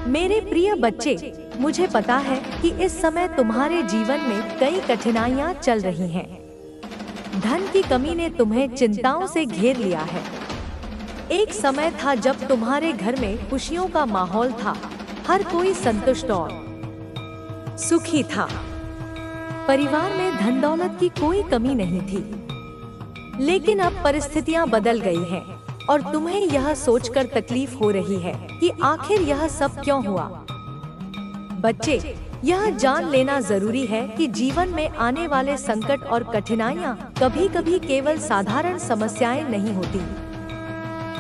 मेरे प्रिय बच्चे, मुझे पता है कि इस समय तुम्हारे जीवन में कई कठिनाइयां चल रही हैं। धन की कमी ने तुम्हें चिंताओं से घेर लिया है। एक समय था जब तुम्हारे घर में खुशियों का माहौल था, हर कोई संतुष्ट और सुखी था। परिवार में धन दौलत की कोई कमी नहीं थी। लेकिन अब परिस्थितियां बदल गई हैं और तुम्हें यह सोचकर तकलीफ हो रही है कि आखिर यह सब क्यों हुआ। बच्चे, यह जान लेना जरूरी है कि जीवन में आने वाले संकट और कठिनाइयां कभी-कभी केवल साधारण समस्याएं नहीं होती,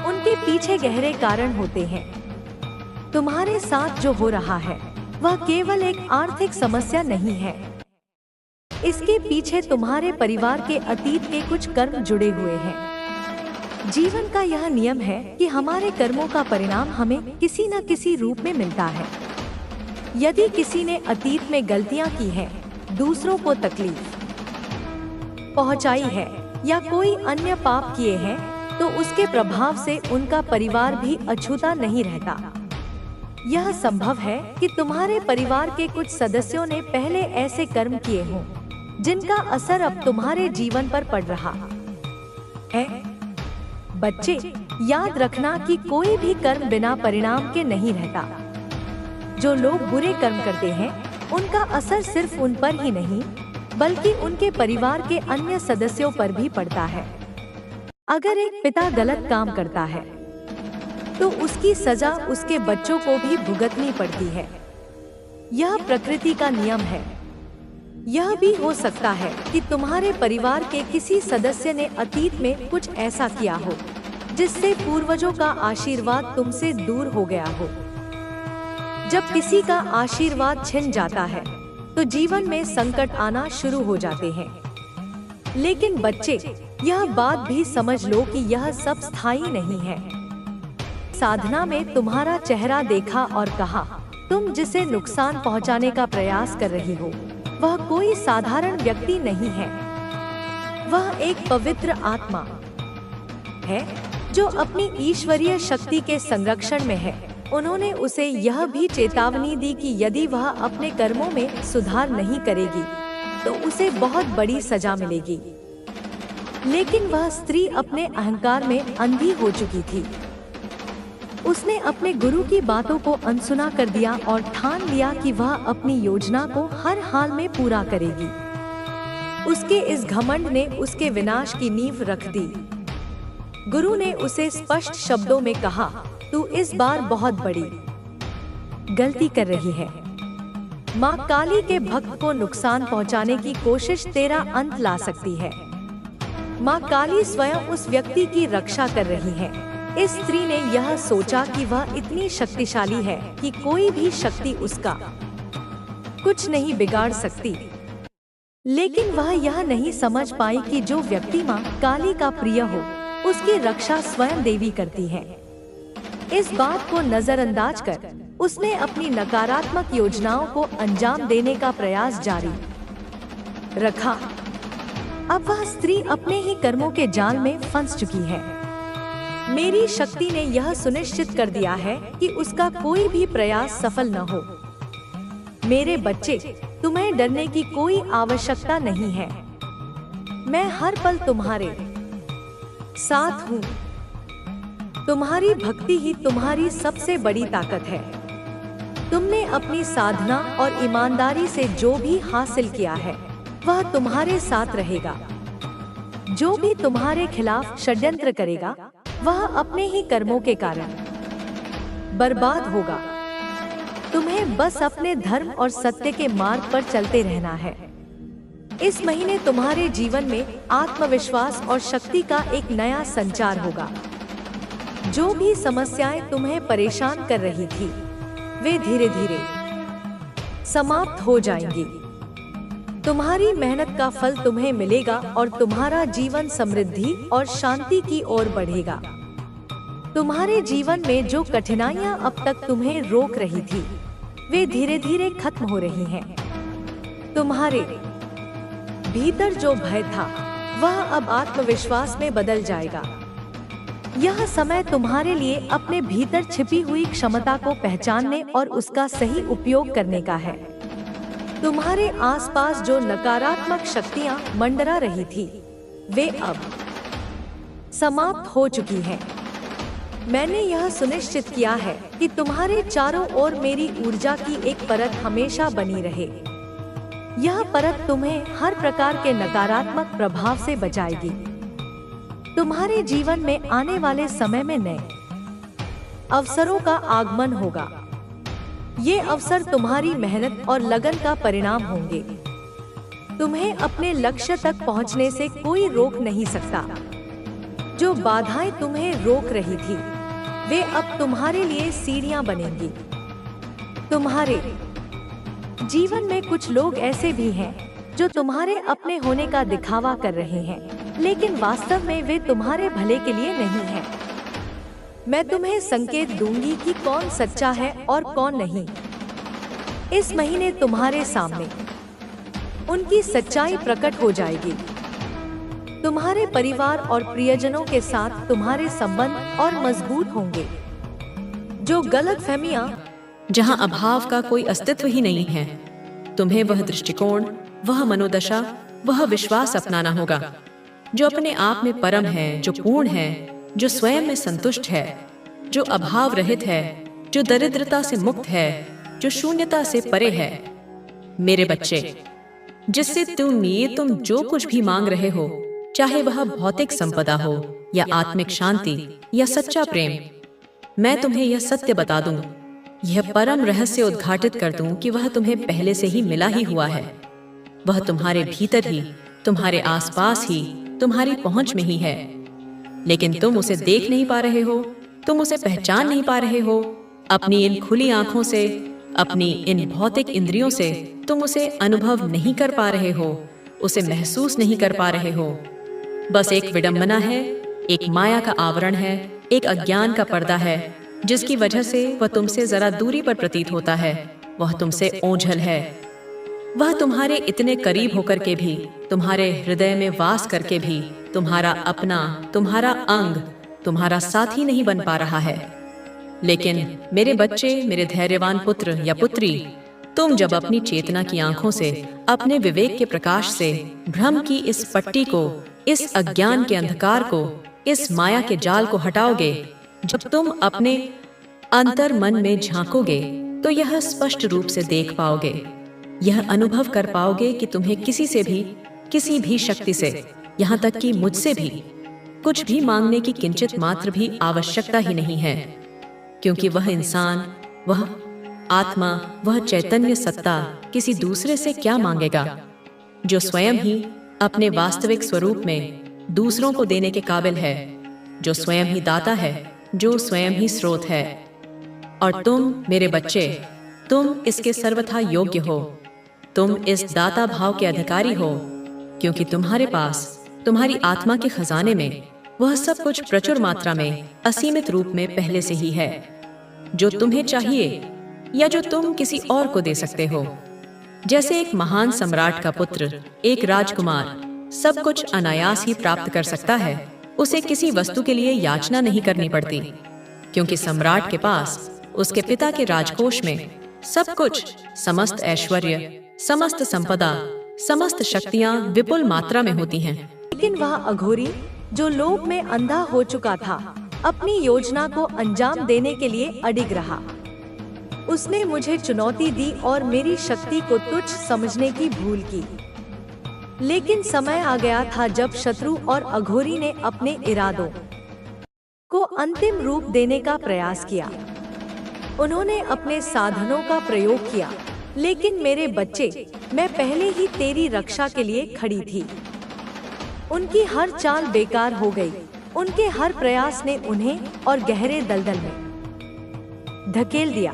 उनके पीछे गहरे कारण होते हैं। तुम्हारे साथ जो हो रहा है वह केवल एक आर्थिक समस्या नहीं है। इसके पीछे तुम्हारे परिवार के अतीत के कुछ कर्म जुड़े हुए हैं। जीवन का यह नियम है कि हमारे कर्मों का परिणाम हमें किसी न किसी रूप में मिलता है। यदि किसी ने अतीत में गलतियां की हैं, दूसरों को तकलीफ पहुंचाई है या कोई अन्य पाप किए हैं, तो उसके प्रभाव से उनका परिवार भी अछूता नहीं रहता। यह संभव है कि तुम्हारे परिवार के कुछ सदस्यों ने पहले ऐसे कर्म किए हों जिनका असर अब तुम्हारे जीवन पर पड़ रहा है। बच्चे, याद रखना कि कोई भी कर्म बिना परिणाम के नहीं रहता। जो लोग बुरे कर्म करते हैं, उनका असर सिर्फ उन पर ही नहीं, बल्कि उनके परिवार के अन्य सदस्यों पर भी पड़ता है। अगर एक पिता गलत काम करता है, तो उसकी सजा उसके बच्चों को भी भुगतनी पड़ती है। यह प्रकृति का नियम है। यह भी हो सकता है कि तुम्हारे परिवार के किसी सदस्य ने अतीत में कुछ ऐसा किया हो जिससे पूर्वजों का आशीर्वाद तुमसे दूर हो गया हो। जब किसी का आशीर्वाद छिन जाता है तो जीवन में संकट आना शुरू हो जाते हैं। लेकिन बच्चे, यह बात भी समझ लो कि यह सब स्थायी नहीं है। साधना में तुम्हारा चेहरा देखा और कहा, तुम जिसे नुकसान पहुंचाने का प्रयास कर रही हो वह कोई साधारण व्यक्ति नहीं है। वह एक पवित्र आत्मा है जो अपनी ईश्वरीय शक्ति के संरक्षण में है। उन्होंने उसे यह भी चेतावनी दी कि यदि वह अपने कर्मों में सुधार नहीं करेगी तो उसे बहुत बड़ी सजा मिलेगी। लेकिन वह स्त्री अपने अहंकार में अंधी हो चुकी थी। उसने अपने गुरु की बातों को अनसुना कर दिया और ठान लिया कि वह अपनी योजना को हर हाल में पूरा करेगी। उसके इस घमंड ने उसके विनाश की नींव रख दी। गुरु ने उसे स्पष्ट शब्दों में कहा, तू इस बार बहुत बड़ी गलती कर रही है। माँ काली के भक्त को नुकसान पहुँचाने की कोशिश तेरा अंत ला सकती है। माँ काली स्वयं उस व्यक्ति की रक्षा कर रही है। इस स्त्री ने यह सोचा कि वह इतनी शक्तिशाली है कि कोई भी शक्ति उसका कुछ नहीं बिगाड़ सकती। लेकिन वह यह नहीं समझ पाई कि जो व्यक्ति माँ काली का प्रिय हो, उसकी रक्षा स्वयं देवी करती है। इस बात को नजरअंदाज कर उसने अपनी नकारात्मक योजनाओं को अंजाम देने का प्रयास जारी रखा। अब वह स्त्री अपने ही कर्मों के जाल में फंस चुकी है। मेरी शक्ति ने यह सुनिश्चित कर दिया है कि उसका कोई भी प्रयास सफल न हो। मेरे बच्चे, तुम्हें डरने की कोई आवश्यकता नहीं है। मैं हर पल तुम्हारे साथ हूँ। तुम्हारी भक्ति ही तुम्हारी सबसे बड़ी ताकत है। तुमने अपनी साधना और ईमानदारी से जो भी हासिल किया है वह तुम्हारे साथ रहेगा। जो भी तुम्हारे खिलाफ षड्यंत्र करेगा वह अपने ही कर्मों के कारण बर्बाद होगा। तुम्हें बस अपने धर्म और सत्य के मार्ग पर चलते रहना है। इस महीने तुम्हारे जीवन में आत्मविश्वास और शक्ति का एक नया संचार होगा। जो भी समस्याएं तुम्हें परेशान कर रही थी, वे धीरे धीरे समाप्त हो जाएंगी। तुम्हारी मेहनत का फल तुम्हें मिलेगा और तुम्हारा जीवन समृद्धि और शांति की ओर बढ़ेगा। तुम्हारे जीवन में जो कठिनाइयां अब तक तुम्हें रोक रही थी, वे धीरे धीरे खत्म हो रही हैं। तुम्हारे भीतर जो भय था, वह अब आत्मविश्वास में बदल जाएगा। यह समय तुम्हारे लिए अपने भीतर छिपी हुई क्षमता को पहचानने और उसका सही उपयोग करने का है। तुम्हारे आसपास जो नकारात्मक शक्तियां मंडरा रही थी, वे अब समाप्त हो चुकी हैं। मैंने यह सुनिश्चित किया है कि तुम्हारे चारों ओर मेरी ऊर्जा की एक परत हमेशा बनी रहे। यह परत तुम्हें हर प्रकार के नकारात्मक प्रभाव से बचाएगी। तुम्हारे जीवन में आने वाले समय में नए अवसरों का आगमन होगा। ये अवसर तुम्हारी मेहनत और लगन का परिणाम होंगे। तुम्हें अपने लक्ष्य तक पहुंचने से कोई रोक नहीं सकता। जो बाधाएं तुम्हें रोक रही थी, वे अब तुम्हारे लिए सीढ़ियां बनेंगी। तुम्हारे जीवन में कुछ लोग ऐसे भी हैं जो तुम्हारे अपने होने का दिखावा कर रहे हैं, लेकिन वास्तव में वे तुम्हारे भले के लिए नहीं हैं। मैं तुम्हें संकेत दूंगी कि कौन सच्चा है और कौन नहीं। इस महीने तुम्हारे सामने उनकी सच्चाई प्रकट हो जाएगी। तुम्हारे परिवार और प्रियजनों के साथ तुम्हारे संबंध और मजबूत होंगे। जो गलतफहमियां, जहां अभाव का कोई अस्तित्व ही नहीं है, तुम्हें वह दृष्टिकोण, वह मनोदशा, वह विश्वास अपनाना होगा जो अपने आप में परम है, जो पूर्ण है, जो स्वयं में संतुष्ट है, जो अभाव रहित है, जो दरिद्रता से मुक्त है, जो शून्यता से परे है। मेरे बच्चे, जिससे तुम जो कुछ भी मांग रहे हो, चाहे वह भौतिक संपदा हो या आत्मिक शांति या सच्चा प्रेम, मैं तुम्हें यह सत्य बता दूं, यह परम रहस्य उद्घाटित कर दूं कि वह तुम्हें पहले से ही मिला ही हुआ है। वह तुम्हारे भीतर ही, तुम्हारे आसपास ही, तुम्हारी पहुंच में ही है, लेकिन तुम उसे देख नहीं पा रहे हो, तुम उसे पहचान नहीं पा रहे हो। अपनी इन खुली आंखों से, अपनी इन भौतिक इंद्रियों से तुम उसे अनुभव नहीं कर पा रहे हो, उसे महसूस नहीं कर पा रहे हो। बस एक विडंबना है, एक माया का आवरण है, एक अज्ञान का पर्दा है, जिसकी वजह से वह तुमसे जरा दूरी पर प्रतीत होता है। वह तुमसे ओझल है। वह तुम्हारे इतने करीब होकर के भी, तुम्हारे हृदय में वास करके भी, तुम्हारा अपना, तुम्हारा अंग, तुम्हारा साथी नहीं बन पा रहा है। लेकिन मेरे बच्चे, मेरे धैर्यवान पुत्र या पुत्री, तुम जब अपनी चेतना की आंखों से, अपने विवेक के प्रकाश से भ्रम की इस पट्टी को, इस अज्ञान के अंधकार को, इस माया के जाल को हटाओगे, जब तुम अपने अंतर मन में झांकोगे, तो यह स्पष्ट रूप से देख पाओगे, यह अनुभव कर पाओगे कि तुम्हें किसी से भी, किसी भी शक्ति से, यहाँ तक कि मुझसे भी कुछ भी मांगने की किंचित मात्र भी आवश्यकता ही नहीं है, क्योंकि वह इंसान, वह आत्मा, वह चैतन्य सत्ता किसी दूसरे से क्या मांगेगा, जो स्वयं ही अपने वास्तविक स्वरूप में दूसरों को देने के काबिल है, जो स्वयं ही दाता है, जो स्वयं ही स्रोत है। और तुम मेरे बच्चे, तुम इसके सर्वथा योग्य हो। तुम इस दाता भाव के अधिकारी हो, क्योंकि तुम्हारे पास, तुम्हारी आत्मा के खजाने में वह सब कुछ प्रचुर मात्रा में, असीमित रूप में पहले से ही है, जो तुम्हें चाहिए या जो तुम किसी और को दे सकते हो। जैसे एक महान सम्राट का पुत्र, एक राजकुमार सब कुछ अनायास ही प्राप्त कर सकता है, उसे किसी वस्तु के लिए याचना नहीं करनी पड़ती, क्योंकि सम्राट के पास उसके पिता के राजकोष में सब कुछ, समस्त ऐश्वर्य, समस्त संपदा, समस्त शक्तियां विपुल मात्रा में होती हैं। लेकिन वह अघोरी, जो लोभ में अंधा हो चुका था, अपनी योजना को अंजाम देने के लिए अडिग रहा। उसने मुझे चुनौती दी और मेरी शक्ति को तुच्छ समझने की भूल की। लेकिन समय आ गया था जब शत्रु और अघोरी ने अपने इरादों को अंतिम रूप देने का प्रयास किया। उन्होंने अपने साधनों का प्रयोग किया, लेकिन मेरे बच्चे, मैं पहले ही तेरी रक्षा के लिए खड़ी थी। उनकी हर चाल बेकार हो गई। उनके हर प्रयास ने उन्हें और गहरे दलदल में धकेल दिया।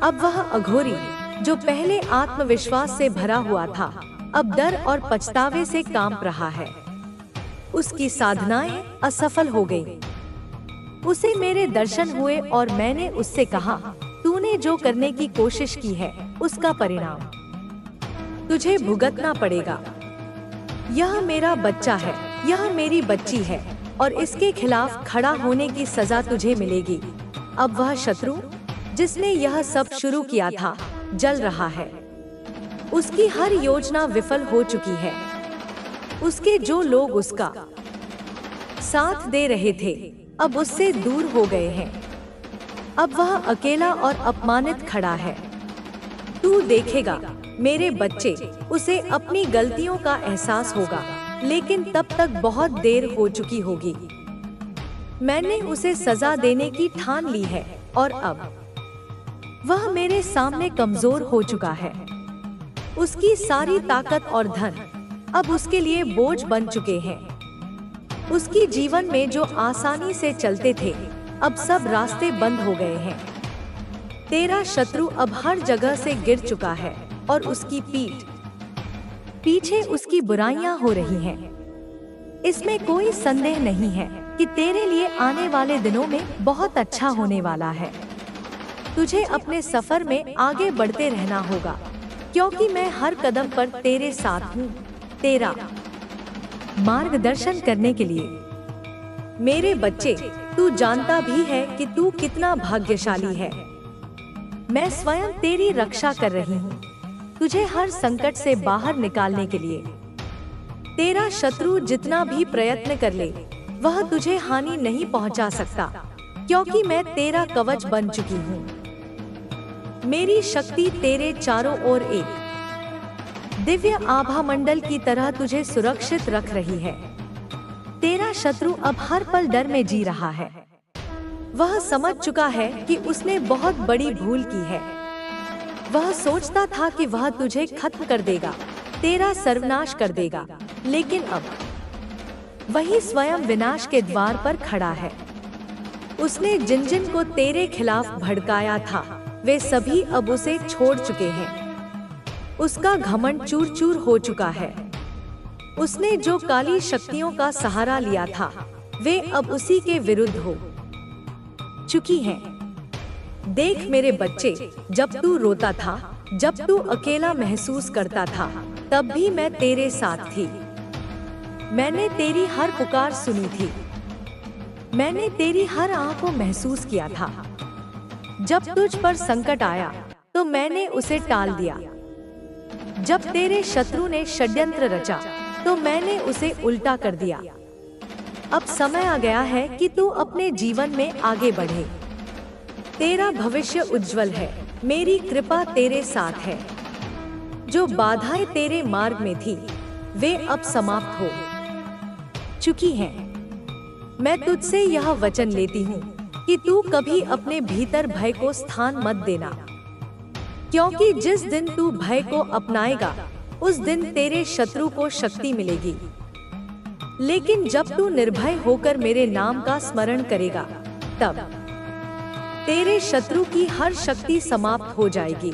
अब वह अघोरी, जो पहले आत्मविश्वास से भरा हुआ था, अब डर और पछतावे से कांप रहा है। उसकी साधनाएं असफल हो गईं। उसे मेरे दर्शन हुए और मैंने उससे कहा, तूने जो करने की कोशिश की है, उसका परिणाम तुझे भुगतना पड़ेगा। यह मेरा बच्चा है, यह मेरी बच्ची है। और इसके खिलाफ खड़ा होने की सजा तुझे मिलेगी। अब वह शत्रु जिसने यह सब शुरू किया था जल रहा है। उसकी हर योजना विफल हो चुकी है। उसके जो लोग उसका साथ दे रहे थे अब उससे दूर हो गए हैं। अब वह अकेला और अपमानित खड़ा है। तू देखेगा मेरे बच्चे, उसे अपनी गलतियों का एहसास होगा, लेकिन तब तक बहुत देर हो चुकी होगी। मैंने उसे सजा देने की ठान ली है और अब वह मेरे सामने कमजोर हो चुका है। उसकी सारी ताकत और धन अब उसके लिए बोझ बन चुके हैं। उसकी जीवन में जो आसानी से चलते थे अब सब रास्ते बंद हो गए हैं। तेरा शत्रु अब हर जगह से गिर चुका है और उसकी पीछे उसकी बुराइयां हो रही हैं। इसमें कोई संदेह नहीं है कि तेरे लिए आने वाले दिनों में बहुत अच्छा होने वाला है। तुझे अपने सफर में आगे बढ़ते रहना होगा, क्योंकि मैं हर कदम पर तेरे साथ हूँ, तेरा मार्गदर्शन करने के लिए। मेरे बच्चे, तू जानता भी है कि तू कितना भाग्यशाली है। मैं स्वयं तेरी रक्षा कर रही हूँ, तुझे हर संकट से बाहर निकालने के लिए। तेरा शत्रु जितना भी प्रयत्न कर ले, वह तुझे हानि नहीं पहुँचा सकता, क्योंकि मैं तेरा कवच बन चुकी हूँ। मेरी शक्ति तेरे चारों ओर एक दिव्य आभा मंडल की तरह तुझे सुरक्षित रख रही है। तेरा शत्रु अब हर पल डर में जी रहा है। वह समझ चुका है कि उसने बहुत बड़ी भूल की है। वह सोचता था कि वह तुझे खत्म कर देगा, तेरा सर्वनाश कर देगा, लेकिन अब वही स्वयं विनाश के द्वार पर खड़ा है। उसने जिन जिन को तेरे खिलाफ भड़काया था वे सभी अब उसे छोड़ चुके हैं। उसका घमंड चूर चूर हो चुका है। उसने जो काली शक्तियों का सहारा लिया था वे अब उसी के विरुद्ध हो चुकी हैं। देख मेरे बच्चे, जब तू रोता था, जब तू अकेला महसूस करता था, तब भी मैं तेरे साथ थी। मैंने तेरी हर पुकार सुनी थी। मैंने तेरी हर आह को महसूस किया था। जब तुझ पर संकट आया तो मैंने उसे टाल दिया। जब तेरे शत्रु ने षड्यंत्र रचा तो मैंने उसे उल्टा कर दिया। अब समय आ गया है कि तू अपने जीवन में आगे बढ़े। तेरा भविष्य उज्जवल है, मेरी कृपा तेरे साथ है। जो बाधाएं तेरे मार्ग में थी वे अब समाप्त हो चुकी हैं। मैं तुझसे यह वचन लेती हूँ कि तू कभी अपने भीतर भय को स्थान मत देना, क्योंकि जिस दिन तू भय को अपनाएगा उस दिन तेरे शत्रु को शक्ति मिलेगी। लेकिन जब तू निर्भय होकर मेरे नाम का स्मरण करेगा तब तेरे शत्रु की हर शक्ति समाप्त हो जाएगी।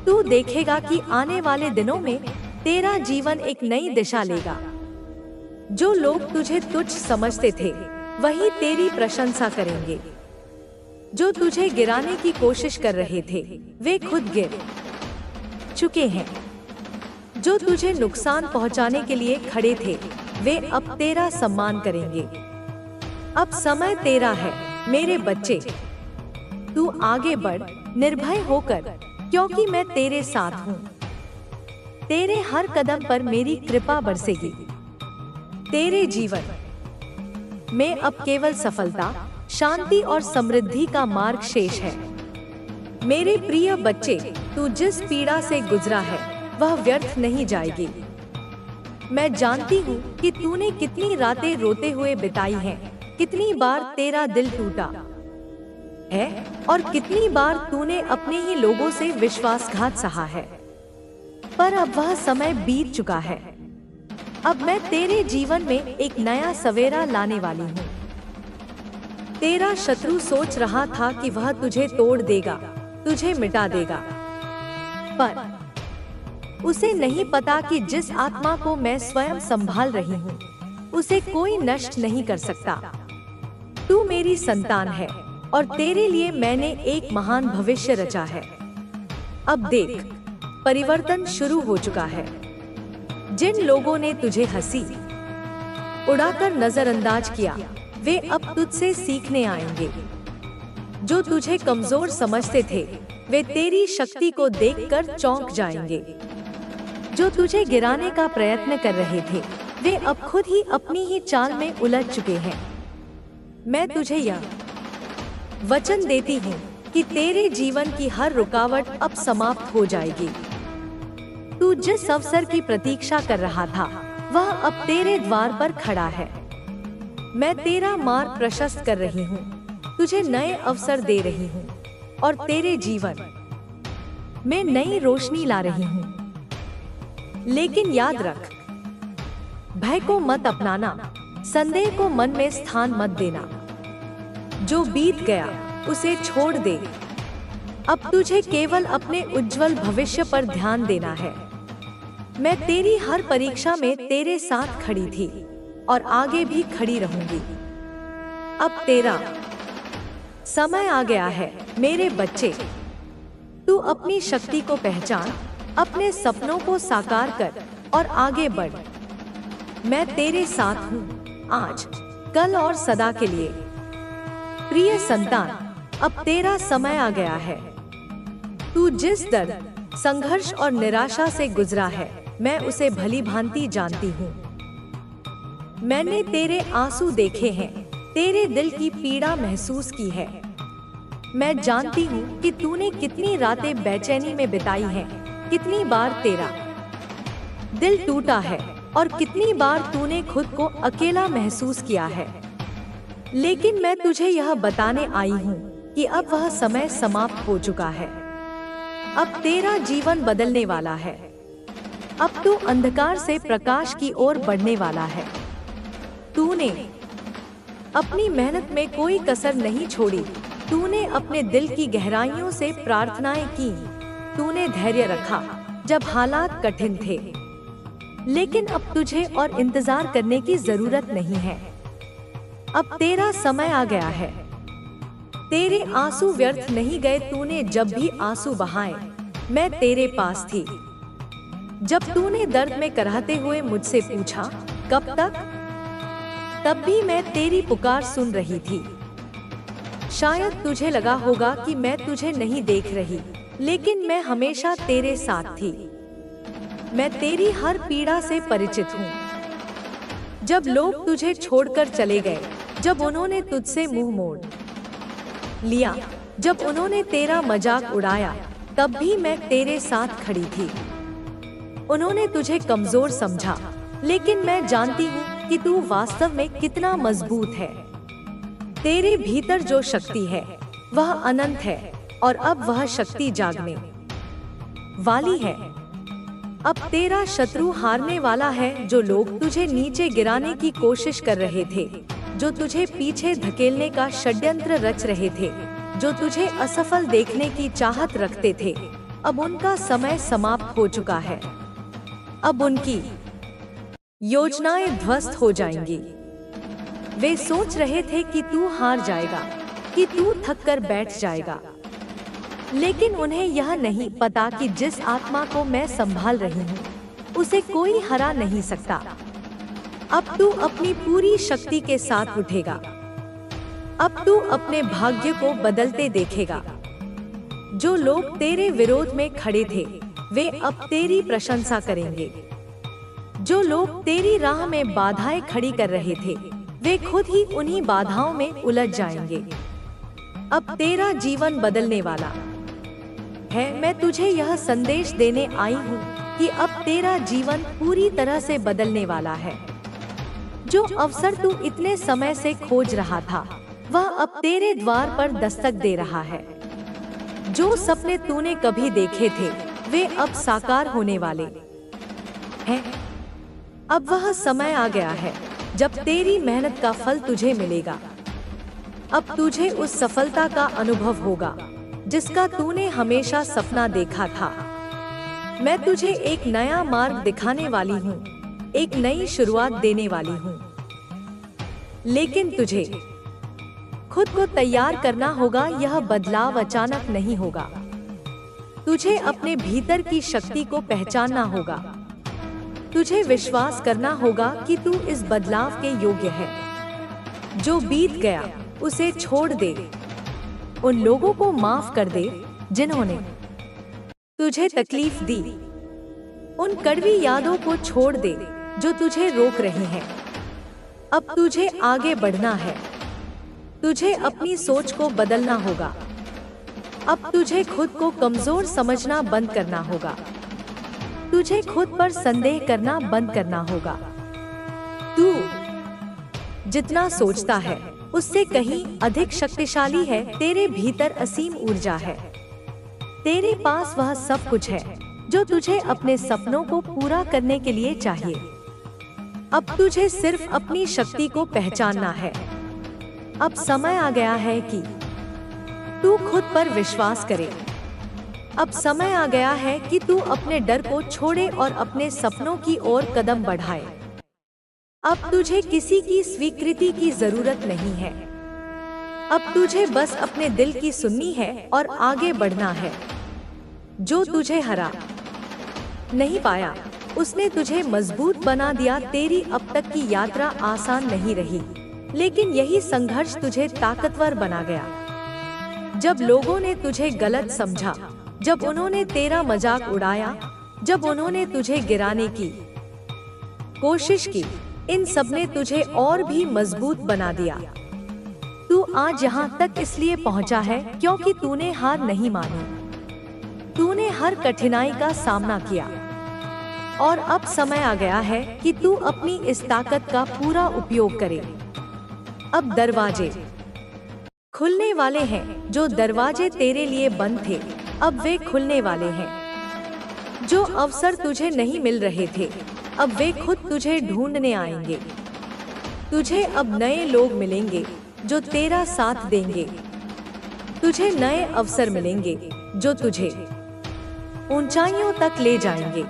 तू देखेगा कि आने वाले दिनों में तेरा जीवन एक नई दिशा लेगा। जो लोग तुझे तुच्छ समझते थे वही तेरी प्रशंसा करेंगे। जो तुझे गिराने की कोशिश कर रहे थे वे खुद गिर चुके हैं। जो तुझे नुकसान पहुंचाने के लिए खड़े थे वे अब तेरा सम्मान करेंगे। अब समय तेरा है मेरे बच्चे। तू आगे बढ़ निर्भय होकर, क्योंकि मैं तेरे साथ हूँ। तेरे हर कदम पर मेरी कृपा बरसेगी। तेरे जीवन में अब केवल सफलता, शांति और समृद्धि का मार्ग शेष है। मेरे प्रिय बच्चे, तू जिस पीड़ा से गुजरा है वह व्यर्थ नहीं जाएगी। मैं जानती हूँ कि तूने कितनी रातें रोते हुए बिताई हैं, कितनी बार तेरा दिल टूटा है और कितनी बार तूने अपने ही लोगों से विश्वासघात सहा है। पर अब वह समय बीत चुका है। अब मैं तेरे जीवन में एक नया सवेरा लाने वाली हूँ। तेरा शत्रु सोच रहा था कि वह तुझे तोड़ देगा, तुझे मिटा देगा, पर उसे नहीं पता कि जिस आत्मा को मैं स्वयं संभाल रही हूँ उसे कोई नष्ट नहीं कर सकता। तू मेरी संतान है और तेरे लिए मैंने एक महान भविष्य रचा है। अब देख, परिवर्तन शुरू हो चुका है। जिन लोगों ने तुझे हंसी उड़ाकर नजरअंदाज किया, वे अब तुझसे सीखने आएंगे। जो तुझे कमजोर समझते थे, वे तेरी शक्ति को देखकर चौंक जाएंगे। जो तुझे गिराने का प्रयत्न कर रहे थे, वे अब खुद ही अपनी ही चाल में उलझ चुके हैं। मैं तुझे यह वचन देती हूँ कि तेरे जीवन की हर रुकावट अब समाप्त हो जाएगी। तू जिस अवसर की प्रतीक्षा कर रहा था, वह अब तेरे द्वार पर खड़ा है। मैं तेरा मार्ग प्रशस्त कर रही हूँ, तुझे नए अवसर दे रही हूँ और तेरे जीवन में नई रोशनी ला रही हूँ। लेकिन याद रख, भय को मत अपनाना, संदेह को मन में स्थान मत देना। जो बीत गया उसे छोड़ दे। अब तुझे केवल अपने उज्जवल भविष्य पर ध्यान देना है। मैं तेरी हर परीक्षा में तेरे साथ खड़ी थी और आगे भी खड़ी रहूंगी। अब तेरा समय आ गया है मेरे बच्चे। तू अपनी शक्ति को पहचान, अपने सपनों को साकार कर और आगे बढ़। मैं तेरे साथ हूँ, आज, कल और सदा के लिए। प्रिय संतान, अब तेरा समय आ गया है। तू जिस दर्द, संघर्ष और निराशा से गुजरा है, मैं उसे भली भांति जानती हूँ। मैंने तेरे आंसू देखे हैं, तेरे दिल की पीड़ा महसूस की है। मैं जानती हूँ कि तूने कितनी रातें बेचैनी में बिताई हैं, कितनी बार तेरा दिल टूटा है और कितनी बार तूने खुद को अकेला महसूस किया है। लेकिन मैं तुझे यह बताने आई हूँ कि अब वह समय समाप्त हो चुका है। अब तेरा जीवन बदलने वाला है। अब तू अंधकार से प्रकाश की ओर बढ़ने वाला है। तूने अपनी मेहनत में कोई कसर नहीं छोड़ी। तूने अपने दिल की गहराइयों से प्रार्थनाएं की। तूने धैर्य रखा जब हालात कठिन थे। लेकिन अब तुझे और इंतजार करने की जरूरत नहीं है। अब तेरा समय आ गया है। तेरे आंसू व्यर्थ नहीं गए। तूने जब भी आंसू बहाए, मैं तेरे पास थी। जब तूने दर्द में कराहते हुए मुझसे पूछा, कब तक? तब भी मैं तेरी पुकार सुन रही थी। शायद तुझे लगा होगा कि मैं तुझे नहीं देख रही, लेकिन मैं हमेशा तेरे साथ थी। मैं तेरी हर पीड़ा से परिचित हूँ। जब लोग तुझे छोड़कर चले गए, जब उन्होंने तुझसे मुंह मोड़ लिया, जब उन्होंने तेरा मजाक उड़ाया, तब भी मैं तेरे साथ खड़ी थी। उन्होंने तुझे कमजोर समझा, लेकिन मैं जानती हूँ कि तू वास्तव में कितना मजबूत है। तेरे भीतर जो शक्ति है, वह अनंत है और अब वह शक्ति जागने वाली है। अब तेरा शत्रु हारने वाला है। जो लोग तुझे नीचे गिराने की कोशिश कर रहे थे, जो तुझे पीछे धकेलने का षड्यंत्र रच रहे थे, जो तुझे असफल देखने की चाहत रखते थे, अब उनका समय समाप्त हो चुका है। अब उनकी योजनाएं ध्वस्त हो जाएंगी। वे सोच रहे थे कि तू हार जाएगा, कि तू थक कर बैठ जाएगा, लेकिन उन्हें यह नहीं पता कि जिस आत्मा को मैं संभाल रही हूँ, उसे कोई हरा नहीं सकता। अब तू अपनी पूरी शक्ति के साथ उठेगा। अब तू अपने भाग्य को बदलते देखेगा। जो लोग तेरे विरोध में खड़े थे, वे अब तेरी प्रशंसा करेंगे। जो लोग तेरी राह में बाधाएं खड़ी कर रहे थे, वे खुद ही उन्हीं बाधाओं में उलझ जाएंगे। अब तेरा जीवन बदलने वाला है। मैं तुझे यह संदेश देने आई हूँ कि अब तेरा जीवन पूरी तरह से बदलने वाला है। जो अवसर तू इतने समय से खोज रहा था, वह अब तेरे द्वार पर दस्तक दे रहा है। जो सपने तूने कभी देखे थे, वे अब साकार होने वाले हैं। अब वह समय आ गया है जब तेरी मेहनत का फल तुझे मिलेगा। अब तुझे उस सफलता का अनुभव होगा जिसका तूने हमेशा सपना देखा था। मैं तुझे एक नया मार्ग दिखाने वाली हूँ, एक नई शुरुआत देने वाली हूँ। लेकिन तुझे खुद को तैयार करना होगा। यह बदलाव अचानक नहीं होगा। तुझे अपने भीतर की शक्ति को पहचानना होगा। तुझे विश्वास करना होगा कि तू इस बदलाव के योग्य है। जो बीत गया उसे छोड़ दे। उन लोगों को माफ कर दे जिन्होंने तुझे तकलीफ दी। उन कड़वी यादों को छोड़ दे जो तुझे रोक रही हैं। अब तुझे आगे बढ़ना है। तुझे अपनी सोच को बदलना होगा। अब तुझे खुद को कमजोर समझना बंद करना होगा। तुझे खुद पर संदेह करना बंद करना होगा। तू जितना सोचता है उससे कहीं अधिक शक्तिशाली है। तेरे भीतर असीम ऊर्जा है। तेरे पास वह सब कुछ है जो तुझे अपने सपनों को पूरा करने के लिए चाहिए। अब तुझे सिर्फ अपनी शक्ति को पहचानना है। अब समय आ गया है कि तू खुद पर विश्वास करे। अब समय आ गया है कि तू अपने डर को छोड़े और अपने सपनों की ओर कदम बढ़ाए। अब तुझे किसी की स्वीकृति की जरूरत नहीं है। अब तुझे बस अपने दिल की सुननी है और आगे बढ़ना है। जो तुझे हरा नहीं पाया उसने तुझे मजबूत बना दिया। तेरी अब तक की यात्रा आसान नहीं रही, लेकिन यही संघर्ष तुझे ताकतवर बना गया। जब लोगों ने तुझे गलत समझा, जब उन्होंने तेरा मजाक उड़ाया, जब उन्होंने तुझे गिराने की कोशिश की, इन सब ने तुझे और भी मजबूत बना दिया। तू आज यहाँ तक इसलिए पहुँचा है क्योंकि तूने हार नहीं मानी। तूने हर कठिनाई का सामना किया और अब समय आ गया है कि तू अपनी इस ताकत का पूरा उपयोग करे। अब दरवाजे खुलने वाले हैं। जो दरवाजे तेरे लिए बंद थे अब वे खुलने वाले हैं। जो अवसर तुझे नहीं मिल रहे थे अब वे खुद तुझे ढूंढने आएंगे। तुझे अब नए लोग मिलेंगे जो तेरा साथ देंगे। तुझे नए अवसर मिलेंगे जो तुझे ऊंचाइयों तक ले जाएंगे।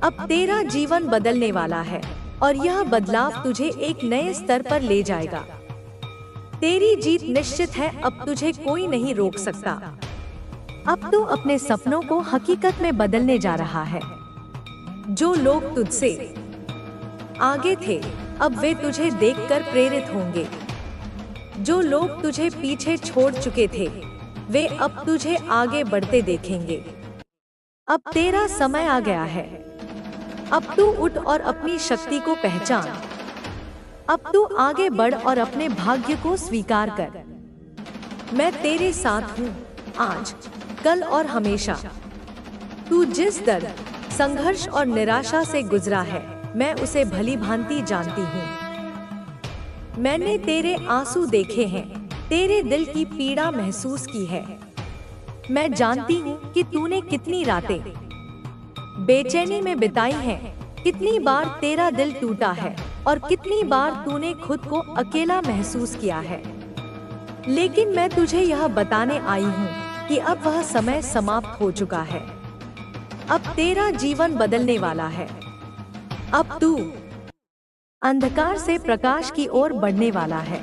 अब तेरा जीवन बदलने वाला है और यह बदलाव तुझे एक नए स्तर पर ले जाएगा। तेरी जीत निश्चित है। अब तुझे कोई नहीं रोक सकता। अब तू अपने सपनों को हकीकत में बदलने जा रहा है। जो लोग तुझसे आगे थे अब वे तुझे देखकर प्रेरित होंगे। जो लोग तुझे पीछे छोड़ चुके थे वे अब तुझे आगे बढ़ते देखेंगे। अब तेरा समय आ गया है। अब तू उठ और अपनी शक्ति को पहचान। अब तू आगे बढ़ और अपने भाग्य को स्वीकार कर। मैं तेरे साथ हूँ, आज, कल और हमेशा। तू जिस दर्द, संघर्ष और निराशा से गुजरा है, मैं उसे भली भांति जानती हूँ। मैंने तेरे आंसू देखे हैं, तेरे दिल की पीड़ा महसूस की है। मैं जानती हूँ कि तूने कितनी रातें बेचैनी में बिताई हैं, कितनी बार तेरा दिल टूटा है और कितनी बार तूने खुद को अकेला महसूस किया है। लेकिन मैं तुझे यह बताने आई हूँ कि अब वह समय समाप्त हो चुका है। अब तेरा जीवन बदलने वाला है। अब तू अंधकार से प्रकाश की ओर बढ़ने वाला है।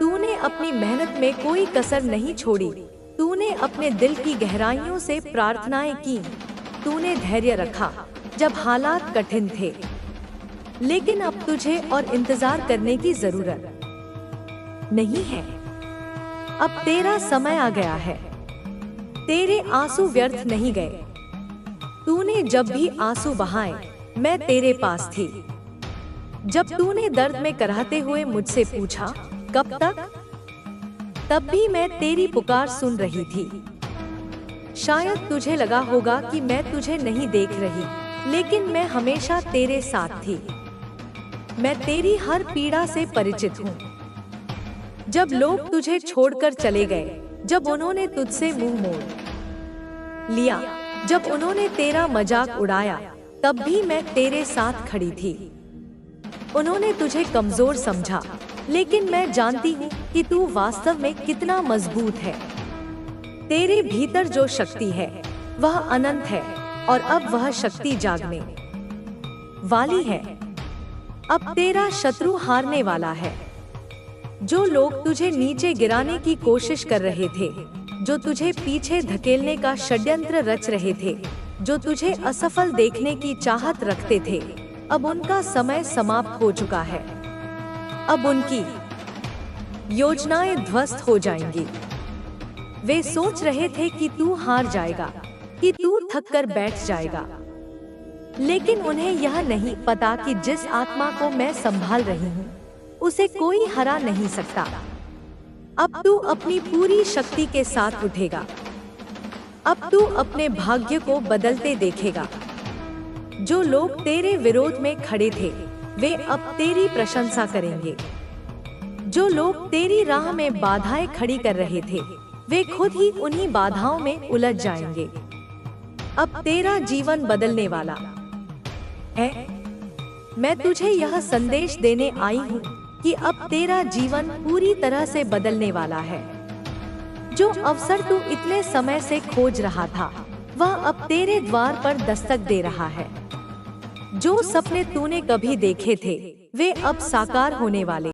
तूने अपनी मेहनत में कोई कसर नहीं छोड़ी। तूने अपने दिल की गहराइयों से प्रार्थनाएं की। तूने धैर्य रखा जब हालात कठिन थे। लेकिन अब तुझे और इंतजार करने की जरूरत नहीं है। अब तेरा समय आ गया है। तेरे आंसू व्यर्थ नहीं गए। तूने जब भी आंसू बहाए, मैं तेरे पास थी। जब तूने दर्द में कराहते हुए मुझसे पूछा, कब तक? तब भी मैं तेरी पुकार सुन रही थी। शायद तुझे लगा होगा कि मैं तुझे नहीं देख रही, लेकिन मैं हमेशा तेरे साथ थी। मैं तेरी हर पीड़ा से परिचित हूँ। जब लोग तुझे छोड़कर चले गए, जब उन्होंने तुझसे मुंह मोड़ लिया, जब उन्होंने तेरा मजाक उड़ाया, तब भी मैं तेरे साथ खड़ी थी। उन्होंने तुझे कमजोर समझा, लेकिन मैं जानती हूँ कि तू वास्तव में कितना मजबूत है। तेरे भीतर जो शक्ति है वह अनंत है और अब वह शक्ति जागने वाली है। अब तेरा शत्रु हारने वाला है। जो लोग तुझे नीचे गिराने की कोशिश कर रहे थे, जो तुझे पीछे धकेलने का षड्यंत्र रच रहे थे, जो तुझे असफल देखने की चाहत रखते थे, अब उनका समय समाप्त हो चुका है। अब उनकी योजनाएं ध्वस्त हो जाएंगी। वे सोच रहे थे कि तू हार जाएगा, कि तू थक कर बैठ जाएगा, लेकिन उन्हें यह नहीं पता कि जिस आत्मा को मैं संभाल रही हूँ, उसे कोई हरा नहीं सकता। अब तू अपनी पूरी शक्ति के साथ उठेगा। अब तू अपने भाग्य को बदलते देखेगा। जो लोग तेरे विरोध में खड़े थे, वे अब तेरी प्रशंसा करेंगे। जो लोग तेरी राह में बाधाएं खड़ी कर रहे थे, वे खुद ही उन्हीं बाधाओं में उलझ जाएंगे। अब तेरा जीवन बदलने वाला है। मैं तुझे यह संदेश देने आई हूँ कि अब तेरा जीवन पूरी तरह से बदलने वाला है। जो अवसर तू इतने समय से खोज रहा था, वह अब तेरे द्वार पर दस्तक दे रहा है। जो सपने तूने कभी देखे थे, वे अब साकार होने वाले